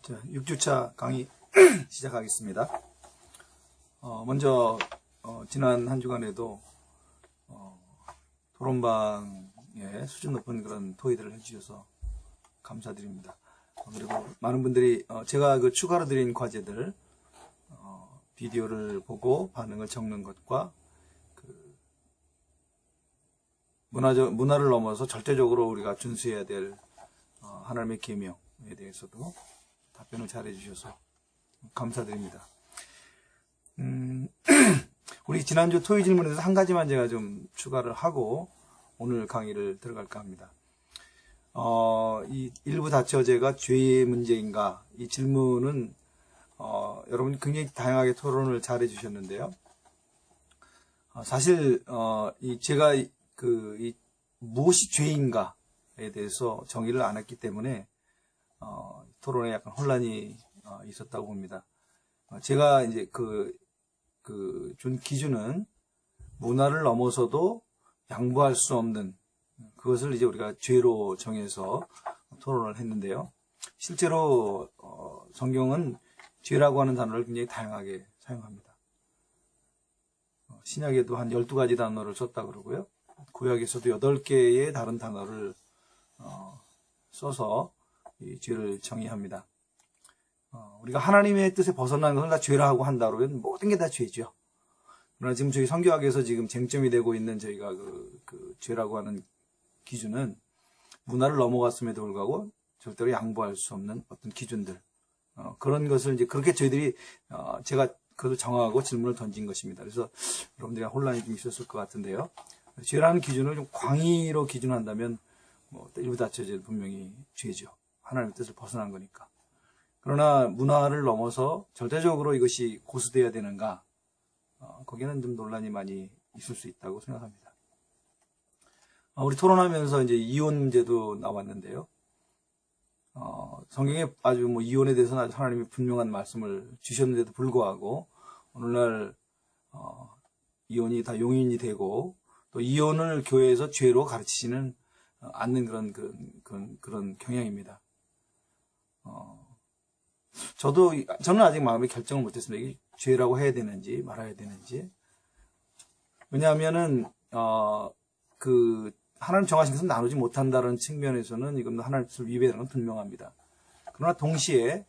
자, 6주차 강의 시작하겠습니다. 먼저 지난 한 주간에도 토론방에 수준 높은 그런 토의들을 해주셔서 감사드립니다. 그리고 많은 분들이 제가 그 추가로 드린 과제들 비디오를 보고 반응을 적는 것과 그 문화를 넘어서 절대적으로 우리가 준수해야 될 하나님의 계명에 대해서도 답변을 잘 해주셔서 감사드립니다. 우리 지난주 토의 질문에서 한 가지만 제가 좀 추가를 하고 오늘 강의를 들어갈까 합니다. 이 일부 다처제가 죄의 문제인가? 이 질문은 여러분 굉장히 다양하게 토론을 잘 해주셨는데요. 사실 제가 이 무엇이 죄인가에 대해서 정의를 안 했기 때문에 토론에 약간 혼란이 있었다고 봅니다. 제가 이제 준 기준은 문화를 넘어서도 양보할 수 없는 그것을 이제 우리가 죄로 정해서 토론을 했는데요. 실제로 성경은 죄라고 하는 단어를 굉장히 다양하게 사용합니다. 신약에도 한 12가지 단어를 썼다 그러고요. 구약에서도 8개의 다른 단어를 써서 이 죄를 정의합니다. 우리가 하나님의 뜻에 벗어난 것을 다 죄라고 한다 그러면 모든 게 다 죄죠. 그러나 지금 저희 성경학에서 지금 쟁점이 되고 있는 저희가 그 죄라고 하는 기준은 문화를 넘어갔음에도 불구하고 절대로 양보할 수 없는 어떤 기준들, 그런 것을 이제 그렇게 저희들이 제가 그것을 정하고 질문을 던진 것입니다. 그래서 여러분들이 혼란이 좀 있었을 것 같은데요. 죄라는 기준을 좀 광의로 기준한다면 일부 다처제는 분명히 죄죠. 하나님의 뜻을 벗어난 거니까. 그러나 문화를 넘어서 절대적으로 이것이 고수되어야 되는가? 거기는 좀 논란이 많이 있을 수 있다고 생각합니다. 우리 토론하면서 이제 이혼 문제도 나왔는데요. 성경에 아주 이혼에 대해서는 아주 하나님이 분명한 말씀을 주셨는데도 불구하고 오늘날 이혼이 다 용인이 되고 또 이혼을 교회에서 죄로 가르치지는 않는 그런 경향입니다. 저는 아직 마음의 결정을 못했습니다. 이게 죄라고 해야 되는지 말아야 되는지. 왜냐하면은 하나님 정하신 것은 나누지 못한다는 측면에서는 이건 하나님 뜻을 위배하는 건 분명합니다. 그러나 동시에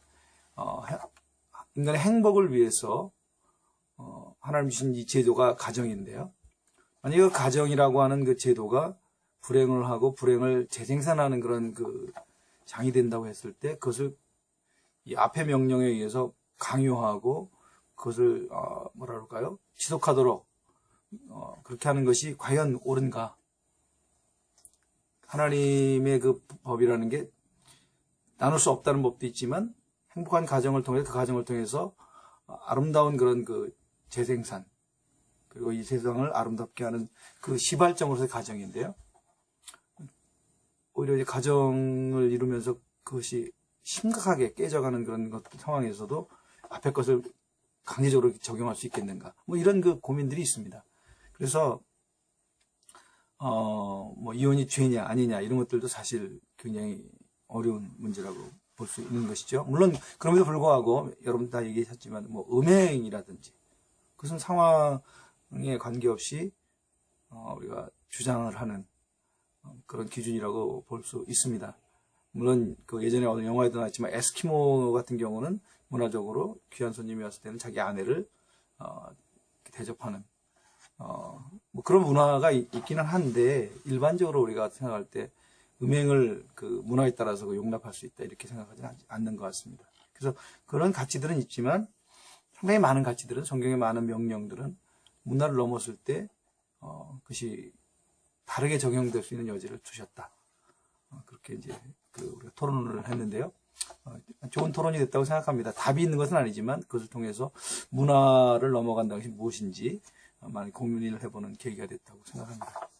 인간의 행복을 위해서 하나님 주신 이 제도가 가정인데요. 만약에 그 가정이라고 하는 그 제도가 불행을 하고 불행을 재생산하는 그런 장이 된다고 했을 때 그것을 이 앞의 명령에 의해서 강요하고 그것을 지속하도록 그렇게 하는 것이 과연 옳은가? 하나님의 그 법이라는 게 나눌 수 없다는 법도 있지만 행복한 가정을 통해서 그 가정을 통해서 아름다운 그런 재생산 그리고 이 세상을 아름답게 하는 그 시발점으로서의 가정인데요. 오히려 이제 가정을 이루면서 그것이 심각하게 깨져가는 그런 상황에서도 앞에 것을 강제적으로 적용할 수 있겠는가? 이런 고민들이 있습니다. 그래서 이혼이 죄냐 아니냐 이런 것들도 사실 굉장히 어려운 문제라고 볼 수 있는 것이죠. 물론 그럼에도 불구하고 여러분 다 얘기하셨지만 음행이라든지 그것은 상황에 관계없이 우리가 주장을 하는 그런 기준이라고 볼 수 있습니다. 물론 예전에 어느 영화에도 나왔지만 에스키모 같은 경우는 문화적으로 귀한 손님이 왔을 때는 자기 아내를 대접하는 그런 문화가 있기는 한데 일반적으로 우리가 생각할 때 음행을 문화에 따라서 용납할 수 있다 이렇게 생각하지 않는 것 같습니다. 그래서 그런 가치들은 있지만 상당히 많은 가치들은 성경의 많은 명령들은 문화를 넘었을 때 그것이 다르게 적용될 수 있는 여지를 두셨다. 그렇게 이제 우리가 토론을 했는데요. 좋은 토론이 됐다고 생각합니다. 답이 있는 것은 아니지만 그것을 통해서 문화를 넘어간다는 것이 무엇인지 많이 고민을 해보는 계기가 됐다고 생각합니다.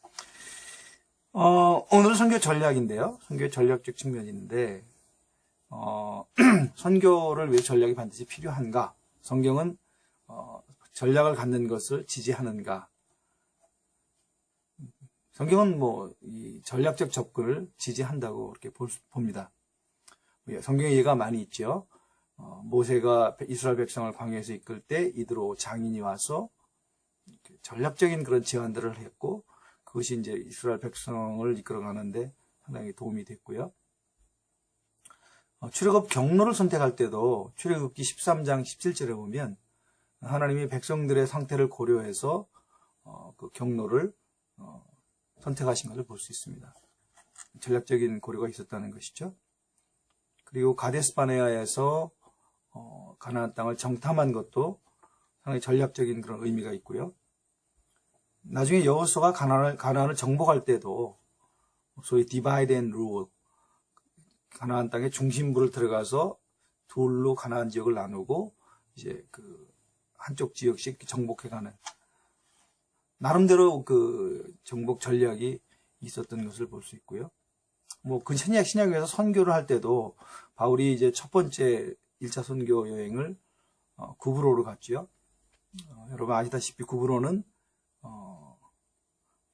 오늘은 선교 전략인데요. 선교의 전략적 측면인데 선교를 위해 전략이 반드시 필요한가? 성경은 전략을 갖는 것을 지지하는가? 성경은 이 전략적 접근을 지지한다고 이렇게 봅니다. 성경의 예가 많이 있죠. 모세가 이스라엘 백성을 광야에서 이끌 때 이드로 장인이 와서 전략적인 그런 제안들을 했고, 그것이 이제 이스라엘 백성을 이끌어가는데 상당히 도움이 됐고요. 출애굽 경로를 선택할 때도 출애굽기 13장 17절에 보면 하나님이 백성들의 상태를 고려해서 그 경로를 선택하신 것을 볼 수 있습니다. 전략적인 고려가 있었다는 것이죠. 그리고 가데스 바네아에서 가나안 땅을 정탐한 것도 상당히 전략적인 그런 의미가 있고요. 나중에 여호수아가 가나안을 정복할 때도 소위 디바이드 앤 룰, 가나안 땅의 중심부를 들어가서 둘로 가나안 지역을 나누고 이제 그 한쪽 지역씩 정복해가는 나름대로 그 정복 전략이 있었던 것을 볼 수 있고요. 뭐 그 신약에서 선교를 할 때도 바울이 이제 첫 번째 1차 선교 여행을 구브로로 갔죠. 여러분 아시다시피 구브로는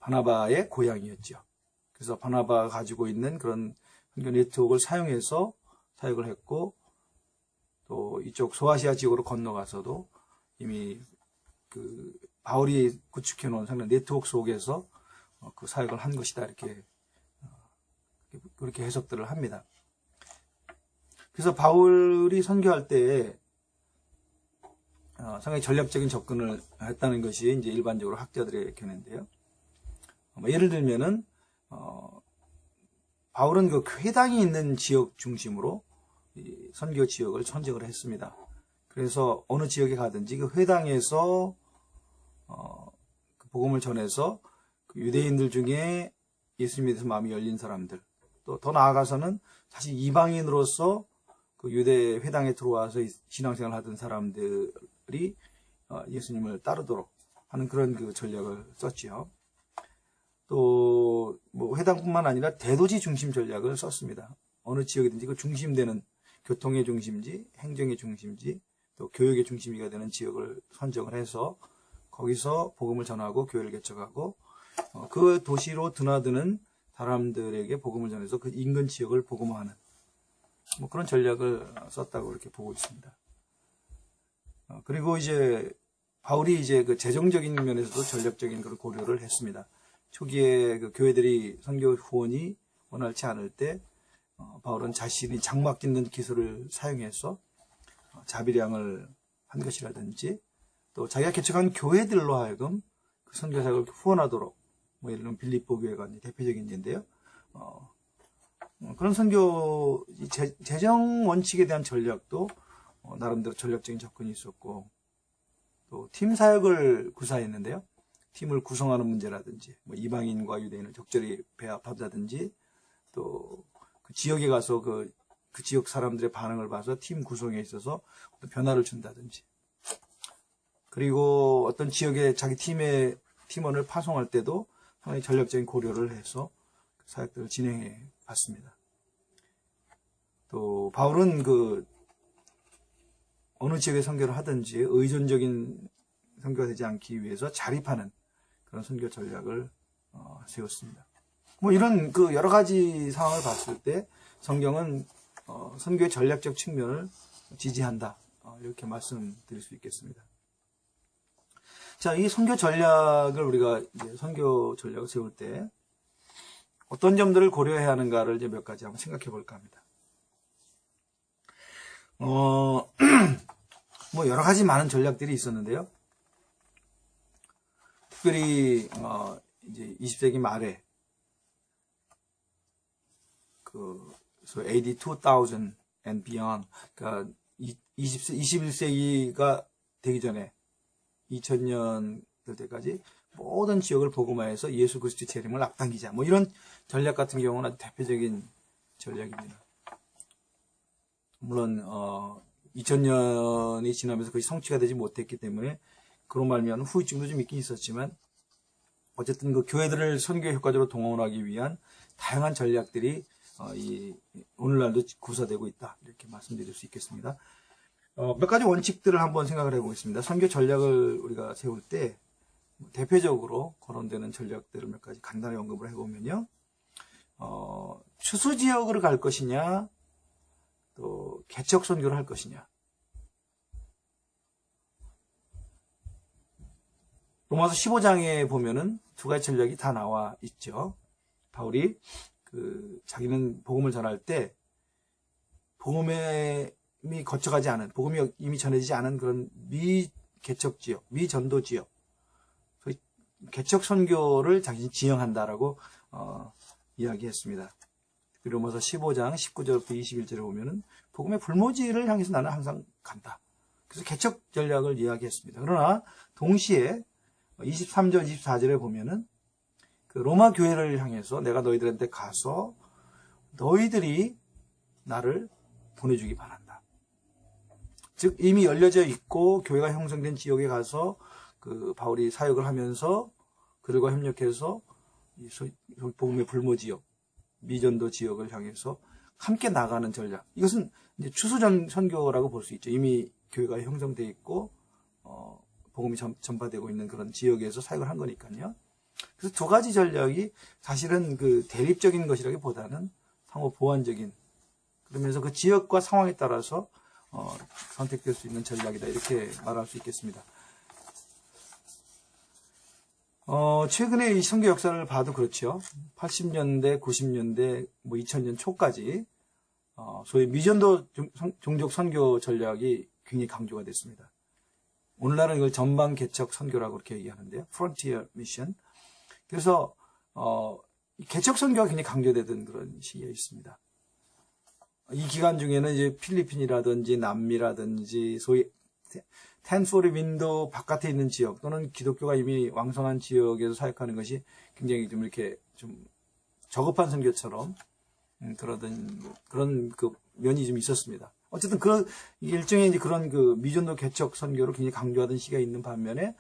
바나바의 고향이었죠. 그래서 바나바가 가지고 있는 그런 선교 네트워크를 사용해서 사역을 했고, 또 이쪽 소아시아 지역으로 건너가서도 이미 그 바울이 구축해 놓은 상당 네트워크 속에서 그 사역을 한 것이다, 이렇게 그렇게 해석들을 합니다. 그래서 바울이 선교할 때 상당히 전략적인 접근을 했다는 것이 이제 일반적으로 학자들의 견해인데요. 예를 들면은 바울은 그 회당이 있는 지역 중심으로 이 선교 지역을 선정을 했습니다. 그래서 어느 지역에 가든지 그 회당에서 그 복음을 전해서 그 유대인들 중에 예수님에 대해서 마음이 열린 사람들, 또 더 나아가서는 사실 이방인으로서 그 유대 회당에 들어와서 신앙생활을 하던 사람들이 예수님을 따르도록 하는 그런 그 전략을 썼지요. 또 뭐 회당뿐만 아니라 대도시 중심 전략을 썼습니다. 어느 지역이든지 그 중심되는 교통의 중심지, 행정의 중심지, 또 교육의 중심지가 되는 지역을 선정을 해서 거기서 복음을 전하고 교회를 개척하고 그 도시로 드나드는 사람들에게 복음을 전해서 그 인근 지역을 복음화하는 뭐 그런 전략을 썼다고 이렇게 보고 있습니다. 그리고 이제 바울이 이제 그 재정적인 면에서도 전략적인 그런 고려를 했습니다. 초기에 그 교회들이 선교 후원이 원활치 않을 때 바울은 자신이 장막 짓는 기술을 사용해서 자비량을 한 것이라든지, 또 자기가 개척한 교회들로 하여금 그 선교사역을 후원하도록, 뭐 예를 들면 빌립보 교회가 대표적인 예인데요. 그런 선교 재정 원칙에 대한 전략도 나름대로 전략적인 접근이 있었고, 또 팀 사역을 구사했는데요. 팀을 구성하는 문제라든지, 뭐 이방인과 유대인을 적절히 배합한다든지, 또 그 지역에 가서 그 지역 사람들의 반응을 봐서 팀 구성에 있어서 어떤 변화를 준다든지, 그리고 어떤 지역에 자기 팀의 팀원을 파송할 때도 상당히 전략적인 고려를 해서 사역들을 진행해 봤습니다. 또 바울은 그 어느 지역에 선교를 하든지 의존적인 선교가 되지 않기 위해서 자립하는 그런 선교 전략을 세웠습니다. 뭐 이런 그 여러 가지 상황을 봤을 때 성경은 선교의 전략적 측면을 지지한다, 이렇게 말씀드릴 수 있겠습니다. 자, 이 선교 전략을 우리가 이제 선교 전략을 세울 때 어떤 점들을 고려해야 하는가를 이제 몇 가지 한번 생각해 볼까 합니다. 뭐 여러 가지 많은 전략들이 있었는데요. 특별히 이제 20세기 말에 그 AD 2000 and beyond, 그러니까 21세기가 되기 전에 2000년 될 때까지 모든 지역을 복음화해서 예수 그리스도의 재림을 앞당기자, 뭐 이런 전략 같은 경우는 아주 대표적인 전략입니다. 물론 2000년이 지나면서 거의 성취가 되지 못했기 때문에 그런 말미암은 후유증도 좀 있긴 있었지만, 어쨌든 그 교회들을 선교에 효과적으로 동원하기 위한 다양한 전략들이 오늘날도 구사되고 있다, 이렇게 말씀드릴 수 있겠습니다. 몇 가지 원칙들을 한번 생각을 해보겠습니다. 선교 전략을 우리가 세울 때 대표적으로 거론되는 전략들을 몇 가지 간단히 언급을 해보면요. 추수 지역으로 갈 것이냐, 또 개척 선교를 할 것이냐. 로마서 15장에 보면은 두 가지 전략이 다 나와 있죠. 바울이 자기는 복음을 전할 때 복음이 거쳐가지 않은, 복음이 이미 전해지지 않은 그런 미개척 지역, 미전도 지역, 개척 선교를 자신이 지향한다라고 이야기했습니다. 로마서 15장 19절부터 21절에 보면은 복음의 불모지를 향해서 나는 항상 간다. 그래서 개척 전략을 이야기했습니다. 그러나 동시에 23절, 24절에 보면은 로마 교회를 향해서 내가 너희들한테 가서 너희들이 나를 보내주기 바란다. 즉 이미 열려져 있고 교회가 형성된 지역에 가서 바울이 사역을 하면서 그들과 협력해서 복음의 불모 지역, 미전도 지역을 향해서 함께 나가는 전략. 이것은 이제 추수전 선교라고 볼 수 있죠. 이미 교회가 형성되어 있고 복음이 전파되고 있는 그런 지역에서 사역을 한 거니까요. 그래서 두 가지 전략이 사실은 대립적인 것이라기보다는 상호 보완적인, 그러면서 그 지역과 상황에 따라서 선택될 수 있는 전략이다, 이렇게 말할 수 있겠습니다. 최근에 이 선교 역사를 봐도 그렇죠. 80년대, 90년대, 2000년 초까지 소위 미전도 종족 선교 전략이 굉장히 강조가 됐습니다. 오늘날은 이걸 전방 개척 선교라고 그렇게 얘기하는데요. Frontier Mission. 그래서 개척 선교가 굉장히 강조되던 그런 시기에 있습니다. 이 기간 중에는 이제 필리핀이라든지 남미라든지 소위 텐포리 윈도 바깥에 있는 지역 또는 기독교가 이미 왕성한 지역에서 사역하는 것이 굉장히 좀 이렇게 좀 저급한 선교처럼 그런 면이 좀 있었습니다. 어쨌든 일종의 이제 그런 미전도 개척 선교를 굉장히 강조하던 시기가 있는 반면에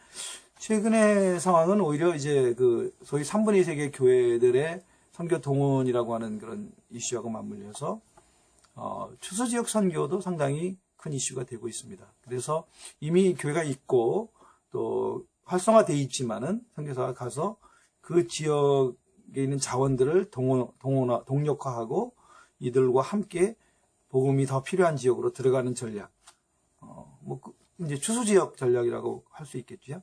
최근의 상황은 오히려 이제 소위 3분의 2 세계 교회들의 선교 동원이라고 하는 그런 이슈하고 맞물려서 추수 지역 선교도 상당히 큰 이슈가 되고 있습니다. 그래서 이미 교회가 있고 또 활성화되어 있지만은 선교사가 가서 그 지역에 있는 자원들을 동력화하고 이들과 함께 복음이 더 필요한 지역으로 들어가는 전략. 이제 추수 지역 전략이라고 할 수 있겠죠.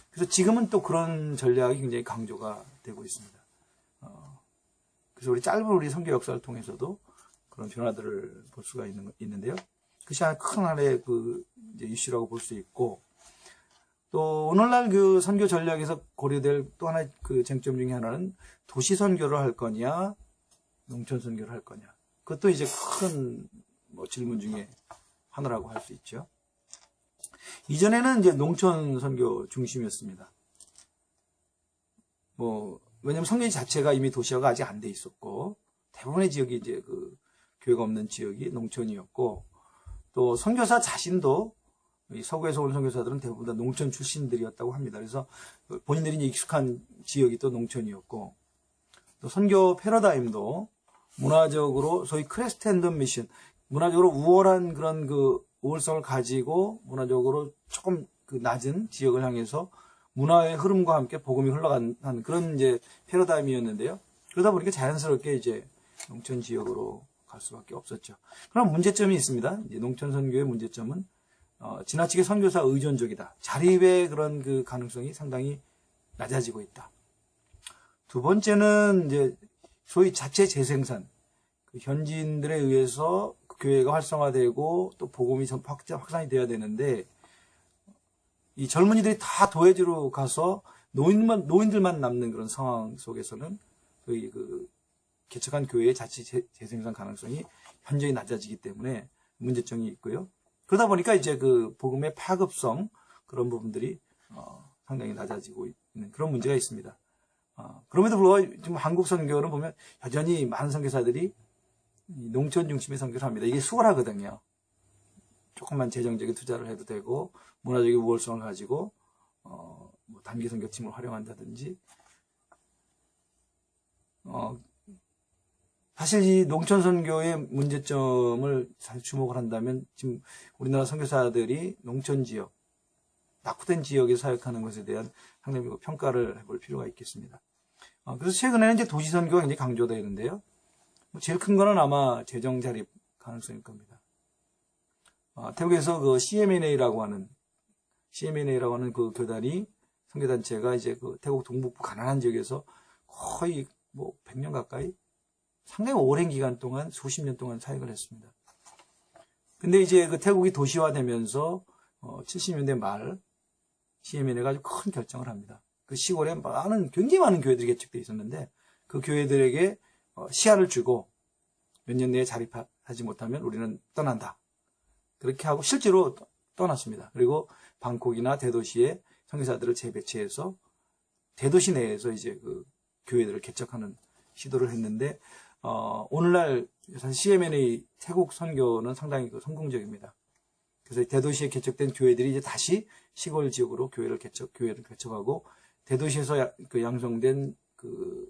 그래서 지금은 또 그런 전략이 굉장히 강조가 되고 있습니다. 그래서 우리 선교 역사를 통해서도 그런 변화들을 볼 수가 있는데요. 그것이 큰 하나의 이제 이슈라고 볼 수 있고, 또 오늘날 선교 전략에서 고려될 또 하나의 쟁점 중에 하나는 도시 선교를 할 거냐, 농촌 선교를 할 거냐. 그것도 이제 큰 질문 중에 하나라고 할 수 있죠. 이전에는 이제 농촌 선교 중심이었습니다. 왜냐면 선교 자체가 이미 도시화가 아직 안 돼 있었고, 대부분의 지역이 이제 교회가 없는 지역이 농촌이었고, 또 선교사 자신도 이 서구에서 온 선교사들은 대부분 다 농촌 출신들이었다고 합니다. 그래서 본인들이 익숙한 지역이 또 농촌이었고, 또 선교 패러다임도 문화적으로 소위 크레스텐덤 미션, 문화적으로 우월한 그런 우월성을 가지고 문화적으로 조금 낮은 지역을 향해서 문화의 흐름과 함께 복음이 흘러가는 그런 이제 패러다임이었는데요. 그러다 보니까 자연스럽게 이제 농촌 지역으로 갈 수밖에 없었죠. 그럼 문제점이 있습니다. 이제 농촌 선교의 문제점은 지나치게 선교사 의존적이다. 자립의 그런 가능성이 상당히 낮아지고 있다. 두 번째는 이제 소위 자체 재생산, 현지인들에 의해서 교회가 활성화되고 또 복음이 확산이 돼야 되는데, 이 젊은이들이 다 도회지로 가서 노인들만 남는 그런 상황 속에서는 개척한 교회의 자체 재생산 가능성이 현저히 낮아지기 때문에 문제점이 있고요. 그러다 보니까 이제 복음의 파급성, 그런 부분들이 상당히 낮아지고 있는 그런 문제가 있습니다. 그럼에도 불구하고 지금 한국 선교를 보면 여전히 많은 선교사들이 농촌 중심의 선교를 합니다. 이게 수월하거든요. 조금만 재정적인 투자를 해도 되고, 문화적인 우월성을 가지고 단기 선교팀을 활용한다든지. 사실 이 농촌 선교의 문제점을 잘 주목을 한다면, 지금 우리나라 선교사들이 농촌 지역, 낙후된 지역에 사역하는 것에 대한 상당히 평가를 해볼 필요가 있겠습니다. 그래서 최근에는 이제 도시 선교가 굉장히 강조되는데요. 제일 큰 거는 아마 재정 자립 가능성일 겁니다. 태국에서 그 CMNA라고 하는 그 교단이, 선교단체가 이제 그 태국 동북부 가난한 지역에서 거의 뭐 100년 가까이 상당히 오랜 기간 동안, 수십 년 동안 사역을 했습니다. 근데 이제 그 태국이 도시화되면서 70년대 말 CMNA가 아주 큰 결정을 합니다. 그 시골에 굉장히 많은 교회들이 개척되어 있었는데, 그 교회들에게 시야를 주고 몇 년 내에 자립하지 못하면 우리는 떠난다. 그렇게 하고 실제로 떠났습니다. 그리고 방콕이나 대도시에 선교사들을 재배치해서 대도시 내에서 이제 그 교회들을 개척하는 시도를 했는데, 오늘날 사실 CMNA 태국 선교는 상당히 성공적입니다. 그래서 대도시에 개척된 교회들이 이제 다시 시골 지역으로 교회를 개척하고, 대도시에서 그 양성된 그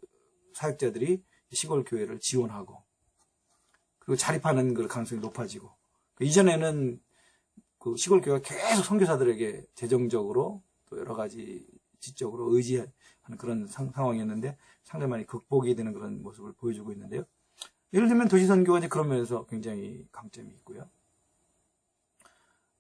사역자들이 시골 교회를 지원하고, 그리고 자립하는 그 가능성이 높아지고, 이전에는 그 시골 교회가 계속 선교사들에게 재정적으로 또 여러 가지 지적으로 의지하는 그런 상황이었는데, 상당히 많이 극복이 되는 그런 모습을 보여주고 있는데요. 예를 들면 도시선교가 이제 그런 면에서 굉장히 강점이 있고요.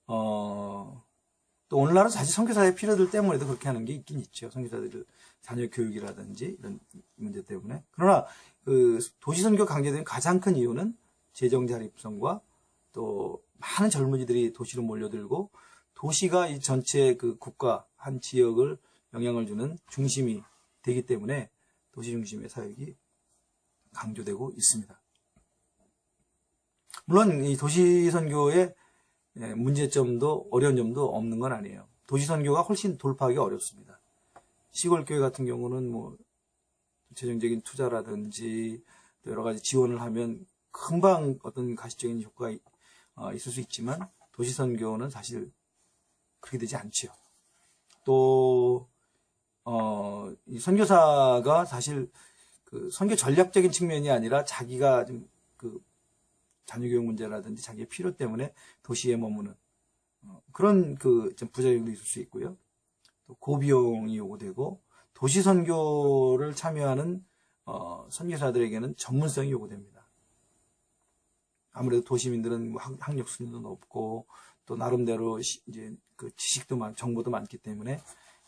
또 오늘날은 사실 선교사의 필요들 때문에도 그렇게 하는 게 있긴 있죠. 선교사들 자녀 교육이라든지 이런 문제 때문에. 그러나 그 도시선교 강제된 가장 큰 이유는 재정 자립성과 또 많은 젊은이들이 도시로 몰려들고, 도시가 이 전체 그 국가 한 지역을 영향을 주는 중심이 되기 때문에 도시 중심의 사역이 강조되고 있습니다. 물론 이 도시 선교의 문제점도 어려운 점도 없는 건 아니에요. 도시 선교가 훨씬 돌파하기 어렵습니다. 시골 교회 같은 경우는 뭐 재정적인 투자라든지 또 여러 가지 지원을 하면 금방 어떤 가시적인 효과가 있을 수 있지만, 도시 선교는 사실 그렇게 되지 않죠. 또 이 선교사가 사실 그 선교 전략적인 측면이 아니라 자기가 좀 그 자녀교육 문제라든지 자기의 필요 때문에 도시에 머무는 그런 그 좀 부작용도 있을 수 있고요. 또 고비용이 요구되고, 도시 선교를 참여하는 선교사들에게는 전문성이 요구됩니다. 아무래도 도시민들은 뭐 학력 수준도 높고 또 나름대로 이제 그 지식도 정보도 많기 때문에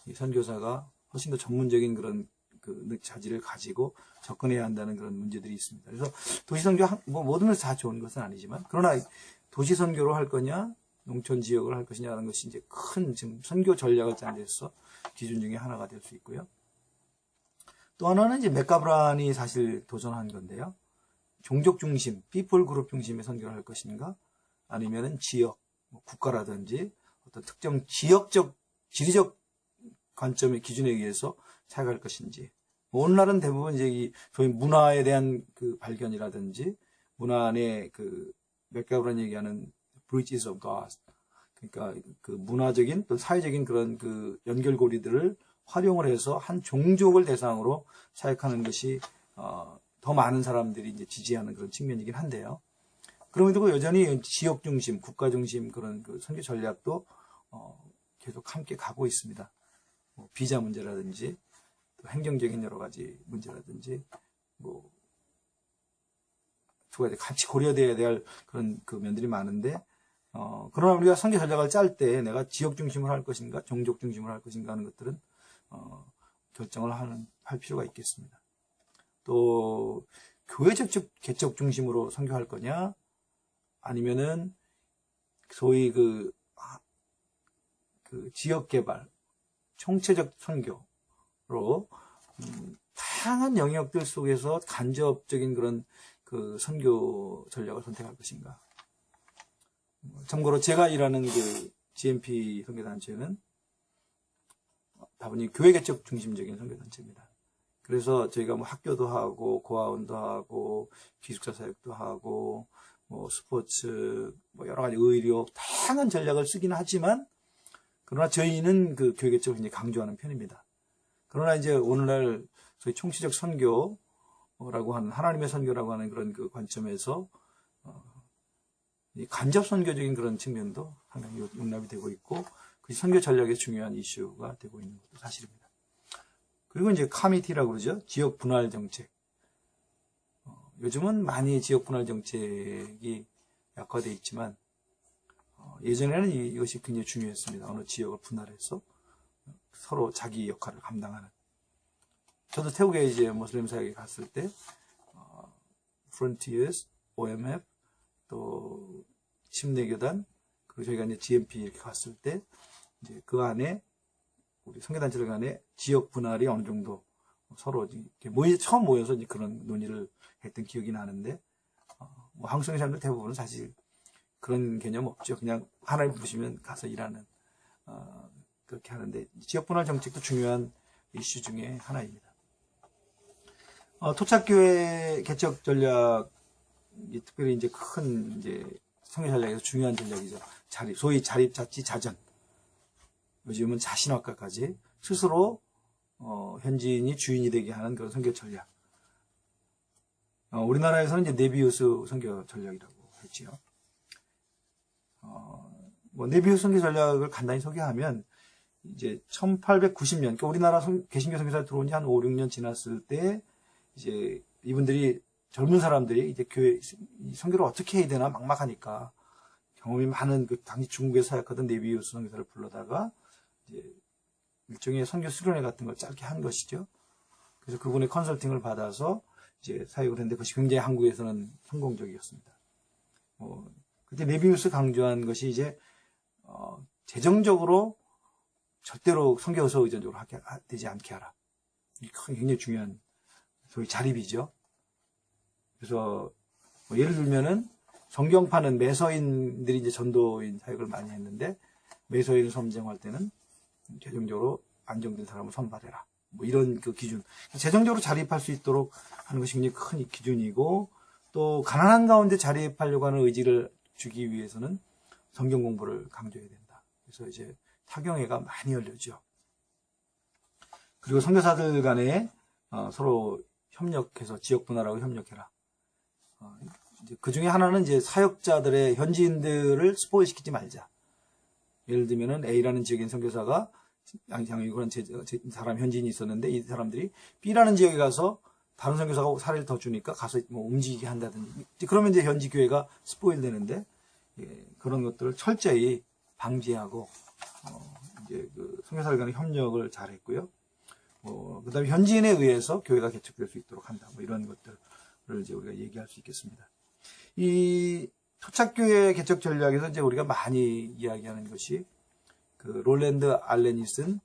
이 선교사가 훨씬 더 전문적인 그런 그 자질을 가지고 접근해야 한다는 그런 문제들이 있습니다. 그래서 도시선교 뭐 모든 면에서 다 좋은 것은 아니지만, 그러나 도시선교로 할 거냐 농촌 지역을 할 것이냐라는 것이 이제 큰 지금 선교 전략을 짜는 데서 기준 중에 하나가 될 수 있고요. 또 하나는 이제 맥가브란이 사실 도전한 건데요. 종족 중심, 피플 그룹 중심의 선교를 할 것인가, 아니면은 지역, 뭐 국가라든지 어떤 특정 지역적, 지리적 관점의 기준에 의해서 사역할 것인지. 오늘날은 대부분 이제 이 소위 문화에 대한 그 발견이라든지 문화 안에 그 맥가브란이 얘기하는 bridges of God, 그러니까 그 문화적인 또 사회적인 그런 그 연결고리들을 활용을 해서 한 종족을 대상으로 사역하는 것이 더 많은 사람들이 이제 지지하는 그런 측면이긴 한데요. 그럼에도 여전히 지역 중심, 국가 중심 그런 그 선교 전략도 계속 함께 가고 있습니다. 뭐 비자 문제라든지 또 행정적인 여러 가지 문제라든지 뭐 두 가지 같이 고려돼야 될 그런 그 면들이 많은데, 그러나 우리가 선교 전략을 짤 때 내가 지역 중심으로 할 것인가, 종족 중심으로 할 것인가 하는 것들은 결정을 할 필요가 있겠습니다. 또 교회적 개척 중심으로 선교할 거냐, 아니면은 소위 그 지역 개발, 총체적 선교로 다양한 영역들 속에서 간접적인 그런 그 선교 전략을 선택할 것인가. 참고로 제가 일하는 그 GMP 선교단체는 다분히 교회 개척 중심적인 선교단체입니다. 그래서 저희가 뭐 학교도 하고 고아원도 하고 기숙사 사역도 하고 뭐 스포츠 뭐 여러 가지 의료 다양한 전략을 쓰긴 하지만, 그러나 저희는 그 교회 개척을 굉장히 강조하는 편입니다. 그러나 이제 오늘날 소위 총체적 선교라고 하는, 하나님의 선교라고 하는 그런 그 관점에서 간접 선교적인 그런 측면도 상당히 용납이 되고 있고, 그 선교 전략의 중요한 이슈가 되고 있는 것도 사실입니다. 그리고 이제 커뮤니티라고 그러죠. 지역 분할 정책. 요즘은 많이 지역 분할 정책이 약화되어 있지만, 예전에는 이것이 굉장히 중요했습니다. 어느 지역을 분할해서 서로 자기 역할을 감당하는. 저도 태국에 이제 모슬림 사역에 갔을 때, Frontiers, OMF, 또 침례교단, 그리고 저희가 이제 GMP 이렇게 갔을 때, 이제 그 안에 우리 선교단체들 간에 지역 분할이 어느 정도 서로 이렇게 처음 모여서 이제 그런 논의를 했던 기억이 나는데, 뭐 한국 선교 사람들 대부분은 사실 그런 개념 없죠. 그냥 하나님 부르시면 가서 일하는, 그렇게 하는데, 지역 분할 정책도 중요한 이슈 중에 하나입니다. 토착교회 개척 전략, 특별히 이제 큰 이제 선교 전략에서 중요한 전략이죠. 소위 자립자치자전. 요즘은 자신화까지 스스로 현지인이 주인이 되게 하는 그런 선교 전략. 우리나라에서는 이제 네비우스 선교 전략이라고 했지요. 뭐 네비우스 선교 전략을 간단히 소개하면 이제 1890년, 그러니까 우리나라 개신교 선교사가 들어온 지 한 5, 6년 지났을 때 이제 이분들이 젊은 사람들이 이제 교회 선교를 어떻게 해야 되나 막막하니까 경험이 많은 그 당시 중국에 사역하던 네비우스 선교사를 불러다가 이제 일종의 선교 수련회 같은 걸 짧게 한 것이죠. 그래서 그분의 컨설팅을 받아서 이제 사역을 했는데 그것이 굉장히 한국에서는 성공적이었습니다. 그때 네비우스 강조한 것이 이제 재정적으로 절대로 선교서 의존적으로 되지 않게 하라. 이 굉장히 중요한 소위 자립이죠. 그래서 예를 들면은 성경파는 매서인들이 이제 전도인 사역을 많이 했는데 매서인을 선정할 때는 재정적으로 안정된 사람을 선발해라. 뭐 이런 그 기준. 재정적으로 자립할 수 있도록 하는 것이 굉장히 큰 기준이고 또 가난한 가운데 자립하려고 하는 의지를 주기 위해서는 성경 공부를 강조해야 된다. 그래서 이제 타경회가 많이 열렸죠. 그리고 선교사들 간에 서로 협력해서 지역 분할하고 협력해라. 그 중에 하나는 이제 사역자들의 현지인들을 스포일시키지 말자. 예를 들면은 A라는 지역인 선교사가 그런 사람 현지인이 있었는데 이 사람들이 B라는 지역에 가서 다른 선교사가 사례를 더 주니까 가서 뭐 움직이게 한다든지 그러면 이제 현지 교회가 스포일 되는데 그런 것들을 철저히 방지하고 이제 그 선교사들 간의 협력을 잘했고요. 그다음에 현지인에 의해서 교회가 개척될 수 있도록 한다. 뭐 이런 것들을 이제 우리가 얘기할 수 있겠습니다. 이 토착교회 개척 전략에서 이제 우리가 많이 이야기하는 것이 그 롤랜드 알렌이 쓴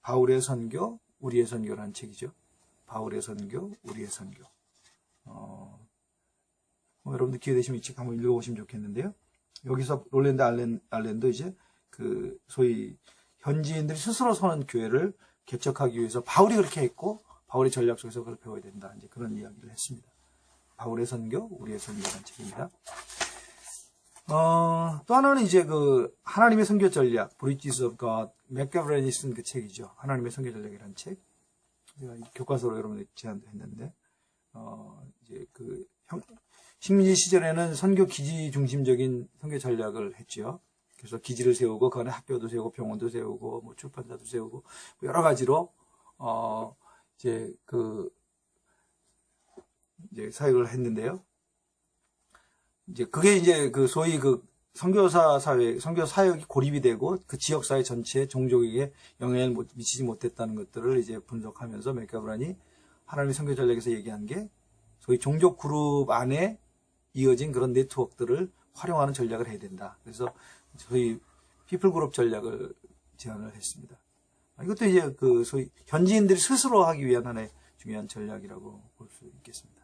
바울의 선교, 우리의 선교라는 책이죠. 바울의 선교, 우리의 선교. 여러분들 기회 되시면 이 책 한번 읽어보시면 좋겠는데요. 여기서 롤랜드 알렌도 이제 그 소위 현지인들이 스스로 서는 교회를 개척하기 위해서 바울이 그렇게 했고 바울의 전략 속에서 그걸 배워야 된다. 이제 그런 이야기를 했습니다. 바울의 선교, 우리의 선교라는 책입니다. 또 하나는 이제 그 하나님의 선교 전략, Bridges of God, 맥가브렌이 쓴 그 책이죠. 하나님의 선교 전략이라는 책. 제가 교과서로 여러분들 제안도 했는데, 이제 그 식민지 시절에는 선교 기지 중심적인 선교 전략을 했죠. 그래서 기지를 세우고 그 안에 학교도 세우고 병원도 세우고 뭐 출판사도 세우고 뭐 여러 가지로 이제 사역을 했는데요. 이제 그게 이제 그 소위 그 선교사 사역이 고립이 되고 그 지역 사회 전체의 종족에게 영향을 미치지 못했다는 것들을 이제 분석하면서 맥가브란이 하나님의 선교 전략에서 얘기한 게 소위 종족 그룹 안에 이어진 그런 네트워크들을 활용하는 전략을 해야 된다. 그래서 소위 피플 그룹 전략을 제안을 했습니다. 이것도 이제 그 소위 현지인들이 스스로 하기 위한 하나의 중요한 전략이라고 볼 수 있겠습니다.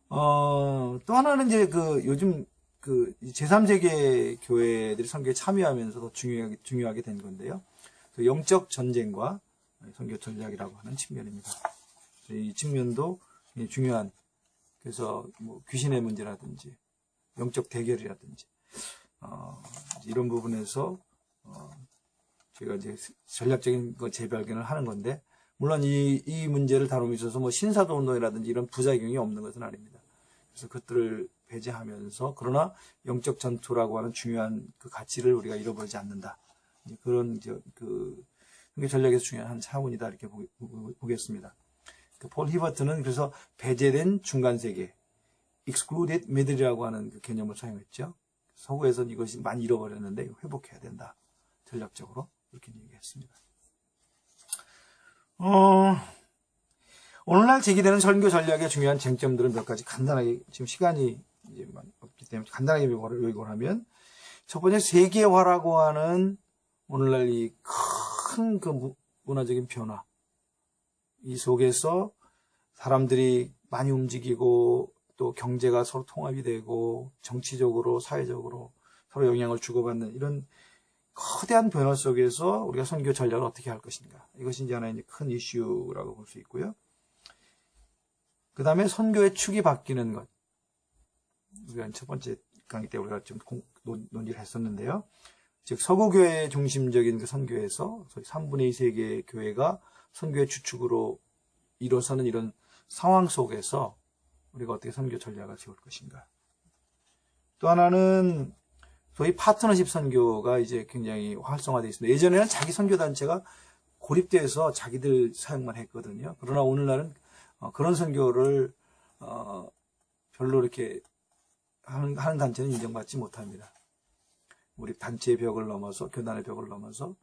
또 하나는 이제 그 요즘 그 제3세계 교회들이 선교에 참여하면서 더 중요하게 된 건데요. 그 영적 전쟁과 선교 전략이라고 하는 측면입니다. 이 측면도 중요한, 그래서 뭐 귀신의 문제라든지 영적 대결이라든지 이런 부분에서 제가 이제 전략적인 재발견을 하는 건데, 물론 이 문제를 다루면서 있어서 뭐 신사도 운동이라든지 이런 부작용이 없는 것은 아닙니다. 그래서 그것들을 배제하면서, 그러나 영적 전투라고 하는 중요한 그 가치를 우리가 잃어버리지 않는다. 그런 그 전략에서 중요한 한 차원이다, 이렇게 보겠습니다. 그 폴 히버트는 그래서 배제된 중간 세계, excluded middle이라고 하는 그 개념을 사용했죠. 서구에서는 이것이 많이 잃어버렸는데 회복해야 된다. 전략적으로 그렇게 얘기했습니다. 오늘날 제기되는 선교 전략의 중요한 쟁점들은 몇 가지 간단하게, 지금 시간이 이제 없기 때문에 간단하게 요구를 하면, 첫 번째 세계화라고 하는 오늘날 이 큰 그 문화적인 변화, 이 속에서 사람들이 많이 움직이고 또 경제가 서로 통합이 되고 정치적으로 사회적으로 서로 영향을 주고받는 이런 거대한 변화 속에서 우리가 선교 전략을 어떻게 할 것인가, 이것이 이제 하나의 큰 이슈라고 볼 수 있고요. 그 다음에 선교의 축이 바뀌는 것, 우리가 첫 번째 강의 때 우리가 좀 논의를 했었는데요. 즉 서구교회 중심적인 그 선교에서 소위 3분의 2 세계 교회가 선교의 주축으로 일어서는 이런 상황 속에서 우리가 어떻게 선교 전략을 세울 것인가. 또 하나는 소위 파트너십 선교가 이제 굉장히 활성화되어 있습니다. 예전에는 자기 선교단체가 고립돼서 자기들 사역만 했거든요. 그러나 오늘날은 그런 선교를 별로 이렇게 하는 단체는 인정받지 못합니다. 우리 단체의 벽을 넘어서, 교단의 벽을 넘어서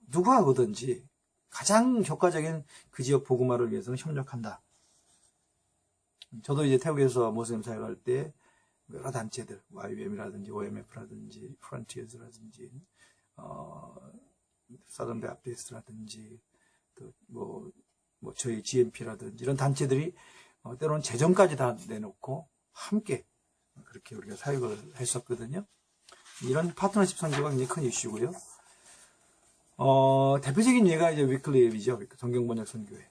누구하고든지 가장 효과적인 그 지역 복음화를 위해서는 협력한다. 저도 이제 태국에서 모슬림 사역할 때 여러 단체들, YWM이라든지 OMF라든지 프론티어즈라든지 사던 베aptist라든지 또 뭐 저희 GMP라든지 이런 단체들이 때로는 재정까지 다 내놓고 함께 그렇게 우리가 사역을 했었거든요. 이런 파트너십 선교가 굉장히 큰 이슈고요. 대표적인 예가 이제 위클립이죠. 성경번역 선교회.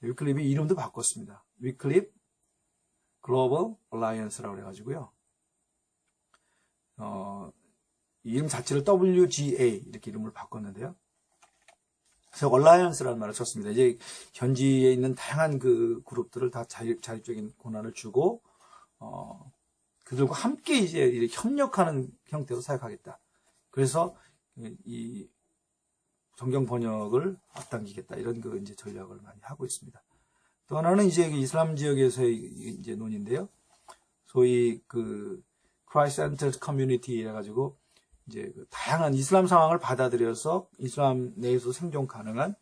위클립이 이름도 바꿨습니다. 위클립 글로벌 얼라이언스라고 해가지고요. 이름 자체를 WGA 이렇게 이름을 바꿨는데요. 그래서 얼라이언스라는 말을 썼습니다. 이제 현지에 있는 다양한 그 그룹들을 다 자율적인 권한을 주고 그들과 함께 이제 협력하는 형태로 사역하겠다. 그래서 이 성경 번역을 앞당기겠다. 이런 그 이제 전략을 많이 하고 있습니다. 또 하나는 이제 이슬람 지역에서의 이제 논인데요. 소위 그 Christ-centered community 해가지고 이제 그 다양한 이슬람 상황을 받아들여서 이슬람 내에서 생존 가능한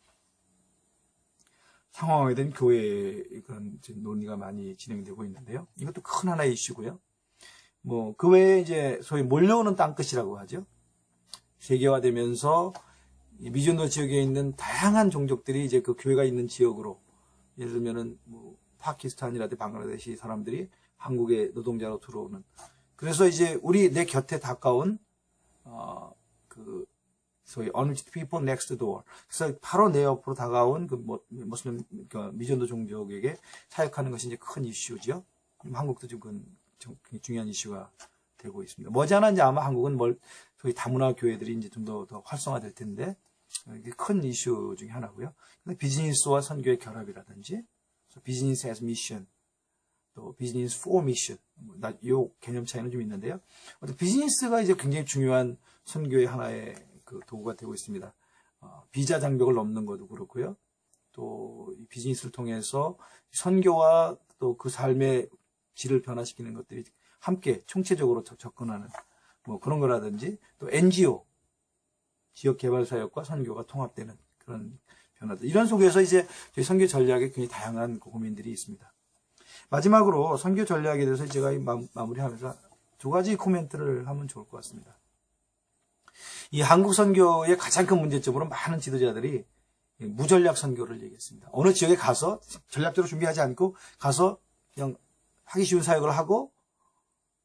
상황에 된 교회의 그런 논의가 많이 진행되고 있는데요. 이것도 큰 하나의 이슈고요. 그 외에 이제 소위 몰려오는 땅끝이라고 하죠. 세계화되면서 미전도 지역에 있는 다양한 종족들이 이제 그 교회가 있는 지역으로, 예를 들면은 파키스탄이라든지 방글라데시 사람들이 한국에 노동자로 들어오는. 그래서 이제 내 곁에 가까운 그 소위 unreached people next door. 그래서 바로 내 옆으로 다가온 그 무슬림 미전도 종족에게 사역하는 것이 이제 큰 이슈죠. 한국도 지금 굉장히 중요한 이슈가 되고 있습니다. 머지않아 이제 아마 한국은 소위 다문화 교회들이 이제 좀 더 활성화될 텐데, 이게 큰 이슈 중에 하나고요. 비즈니스와 선교의 결합이라든지, 비즈니스 as 미션, 또 비즈니스 for 미션, 이 개념 차이는 좀 있는데요. 비즈니스가 이제 굉장히 중요한 선교의 하나의 그 도구가 되고 있습니다. 비자 장벽을 넘는 것도 그렇고요. 또 이 비즈니스를 통해서 선교와 또 그 삶의 질을 변화시키는 것들이 함께 총체적으로 접근하는 그런 거라든지, 또 NGO, 지역개발사역과 선교가 통합되는 그런 변화들. 이런 속에서 이제 저희 선교 전략에 굉장히 다양한 고민들이 있습니다. 마지막으로 선교 전략에 대해서 제가 마무리하면서 두 가지 코멘트를 하면 좋을 것 같습니다. 이 한국 선교의 가장 큰 문제점으로 많은 지도자들이 무전략 선교를 얘기했습니다. 어느 지역에 가서 전략적으로 준비하지 않고 가서 그냥 하기 쉬운 사역을 하고,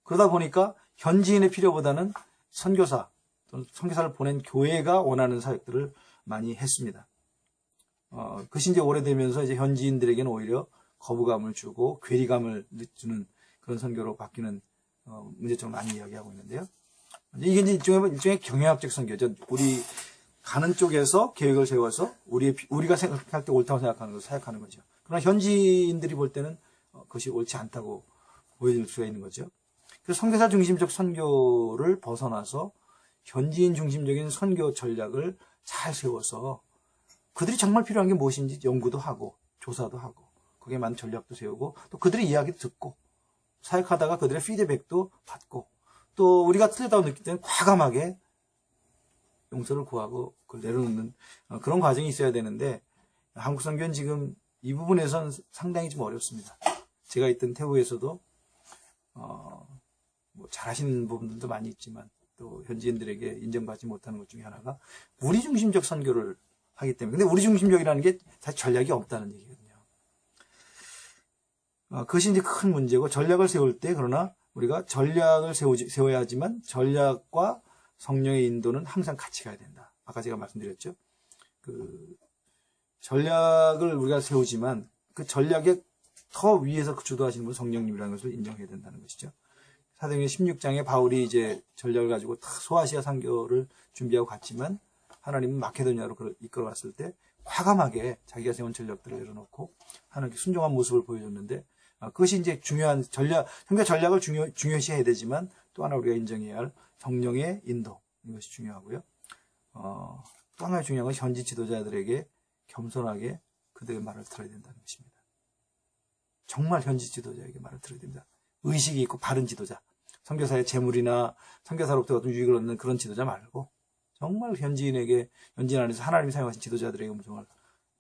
그러다 보니까 현지인의 필요보다는 선교사, 선교사를 보낸 교회가 원하는 사역들을 많이 했습니다. 그것이 이제 오래되면서 이제 현지인들에게는 오히려 거부감을 주고 괴리감을 주는 그런 선교로 바뀌는 문제점을 많이 이야기하고 있는데요. 이게 이제 일종의 경영학적 선교죠. 우리 가는 쪽에서 계획을 세워서 우리가 생각할 때 옳다고 생각하는 것을 사역하는 거죠. 그러나 현지인들이 볼 때는 그것이 옳지 않다고 보여질 수가 있는 거죠. 그래서 선교사 중심적 선교를 벗어나서 현지인 중심적인 선교 전략을 잘 세워서 그들이 정말 필요한 게 무엇인지 연구도 하고 조사도 하고 거기에 맞는 전략도 세우고 또 그들의 이야기도 듣고 사역하다가 그들의 피드백도 받고 또 우리가 틀렸다고 느낄 때는 과감하게 용서를 구하고 그걸 내려놓는 그런 과정이 있어야 되는데 한국 선교는 지금 이 부분에선 상당히 좀 어렵습니다. 제가 있던 태국에서도 뭐 잘하시는 부분들도 많이 있지만 또 현지인들에게 인정받지 못하는 것 중에 하나가 우리 중심적 선교를 하기 때문에. 근데 우리 중심적이라는 게 사실 전략이 없다는 얘기거든요. 그것이 이제 큰 문제고, 전략을 세울 때 그러나 우리가 전략을 세워야 하지만 전략과 성령의 인도는 항상 같이 가야 된다. 아까 제가 말씀드렸죠. 그 전략을 우리가 세우지만 그 전략에 더 위에서 주도하시는 분 성령님이라는 것을 인정해야 된다는 것이죠. 사도행전 16장에 바울이 이제 전략을 가지고 다 소아시아 선교를 준비하고 갔지만 하나님은 마케도니아로 이끌어갔을 때 과감하게 자기가 세운 전략들을 내려놓고 하나님께 순종한 모습을 보여줬는데 그것이 이제 중요한 전략, 선교 전략을 중요시해야 되지만 또 하나 우리가 인정해야 할 성령의 인도, 이것이 중요하고요. 또 하나 중요한 건 현지 지도자들에게 겸손하게 그들의 말을 들어야 된다는 것입니다. 정말 현지 지도자에게 말을 들어야 됩니다. 의식이 있고 바른 지도자, 선교사의 재물이나 선교사로부터 어떤 유익을 얻는 그런 지도자 말고 정말 현지인 안에서 하나님이 사용하신 지도자들의 음성을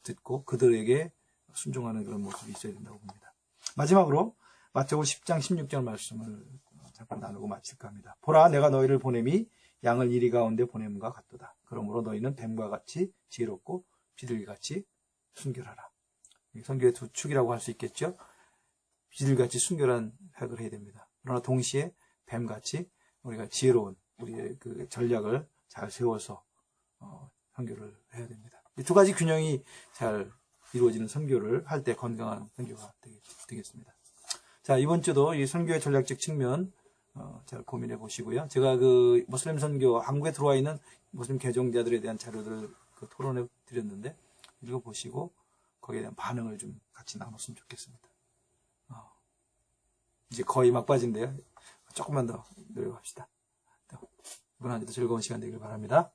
듣고 그들에게 순종하는 그런 모습이 있어야 된다고 봅니다. 마지막으로 마태복음 10장 16절 말씀을 잠깐 나누고 마칠까 합니다. 보라, 내가 너희를 보냄이 양을 이리 가운데 보냄과 같도다. 그러므로 너희는 뱀과 같이 지혜롭고 비둘기같이 순결하라. 선교의 두 축이라고 할 수 있겠죠. 비둘기같이 순결한 획을 해야 됩니다. 그러나 동시에 뱀같이 우리가 지혜로운 우리의 그 전략을 잘 세워서 선교를 해야 됩니다. 이 두 가지 균형이 잘 이루어지는 선교를 할 때 건강한 선교가 되겠습니다. 자, 이번 주도 이 선교의 전략적 측면 잘 고민해 보시고요. 제가 그 모슬림 선교 한국에 들어와 있는 모슬림 개종자들에 대한 자료들을 토론해 드렸는데 읽어보시고 거기에 대한 반응을 좀 같이 나눴으면 좋겠습니다. 이제 거의 막바지인데요. 조금만 더 노력합시다. 이번 한 주도 즐거운 시간 되길 바랍니다.